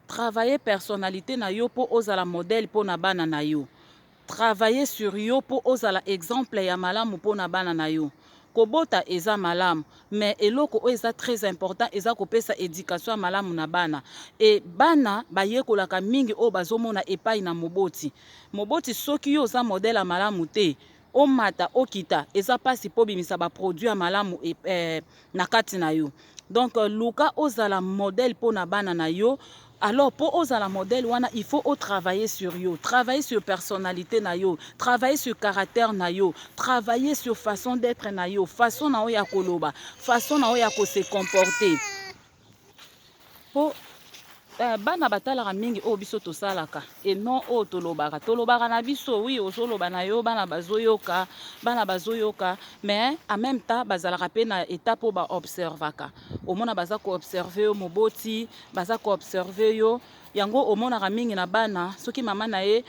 Travailler personnalité na yo po ozala modèle po na bana na yo. Travailler sur yo po ozala exemple ya malamu po na bana na yo. Kobota eza malamu, mais eloko o eza très important eza kopesa éducation ya malamu na bana. E bana bayekolaka mingi o bazomona epai na moboti. Moboti soki yo oza modèle ya malamu te, omata okita eza pasi po bimisa ba produit ya malamu na kati na yo. Donc luka ozala modèle po na bana na yo. Alors, pour ozala modèle wana, il faut travailler sur yo, travailler sur personnalité na yo, travailler sur caractère na yo, travailler sur façon d'être na yo, façon na yo ya koloba, façon na yo ya ko se comporter. Po bana batalaka mingi o biso tosalaka et non o tolobaka na biso oui ozoloba na yo bana bazoyoka mais en même temps bazalaka pe na étape o ba observaka omona baza ko observer yo moboti baza ko observer yo yango omonaka mingi na bana soki mama na ye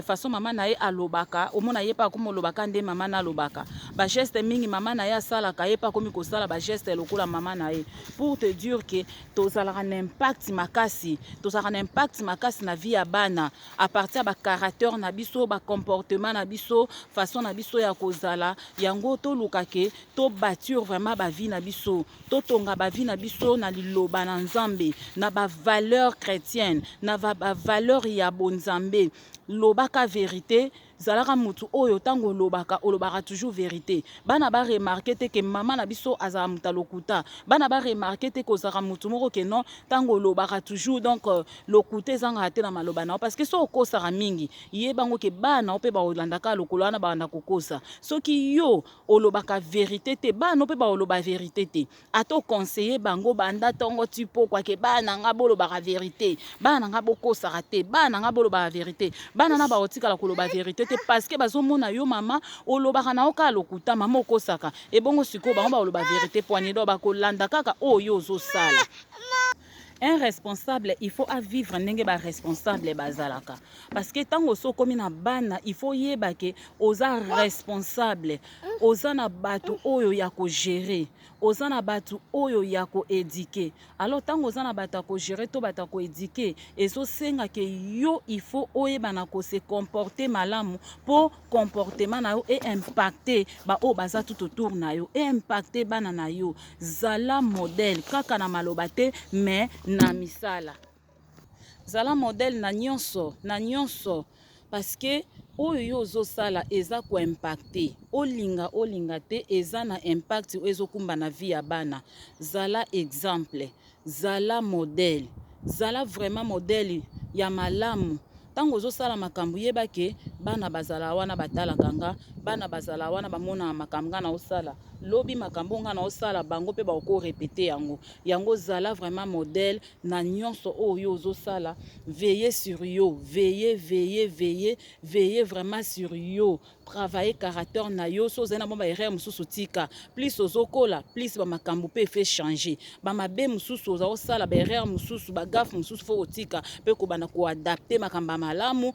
façon mama na ye alobaka omona ye pa komo lobaka nde mama na alobaka ba geste mingi mama na ye asalaka ye pa komi kosala ba geste lokola mama na ye pour te dire que tozalaka na impact makasi na vie ya bana à partir ba caractère na biso ba comportement na biso façon na biso ya kozala yango to lukake to bâtir vraiment ba vie na biso to tonga ba vie na biso na liloba na Nzambe na ba valeur chrétienne na ba valeur ya bonzambe lobaka vérité zalaka mutu oyo tango olobaka toujours vérité bana ba remarquer te que mama na biso azala muta lokuta bana ba remarquer te ko zaka mutu moko que non tango olobaka toujours donc lokuta zanga te na maloba na parce que so okosaka mingi ye bango ke bana ope ba olandaka lokolo wana ba na kokosa soki yo olobaka vérité te bana ope ba oloba vérité te ato conseiller bango banda tongo tipo kwa ke bana nga bolobaka vérité bana nga bokosaka te bana nga bolobaka vérité bana na ba otikala koloba vérité parce que bazomona yo mama olobaka na oka lokuta mama okosaka ebongo siko bango ba oloba vérité poignée do bakolanda kaka oyo ozosala. Un responsable, il faut vivre ndenge ba responsable bazalaka parce que tango so komi na bana il faut yeba ke oza responsable oza na batu oyo ya ko gérer oza na batu oyo ya ko éduquer alors tango oza na batu ko gérer to batu ko éduquer ezo senga ke yo il faut oyeba na ko se comporter malamu po comportement na yo et impacter ba o baza tout autour na yo et impacter bana na yo zala modèle kaka na maloba te mais na misala zala modèle na nyonso parce que oyo yo ozosala eza ko impacter olinga te eza na impact ezokumba na vie ya bana zala exemple zala modèle zala vraiment modèle ya malamu tango ozosala makambo yeba ke bana bazala wana batalaka nga bana bazala wana bamona makambo nga na osala lobi makambo nga na osala bango pe bako répéter yango zala vraiment modèle na nyonso oyo ozosala veiller sur yo veiller vraiment sur yo travailler caractère na yo so zena bomba erreur mususu tika plus ozokola plus ba makambo pe fait changer ba mabe mususu ozosala ba erreur mususu ba gaffe mususu fo otika pe ko bana ko adapter makambo malamu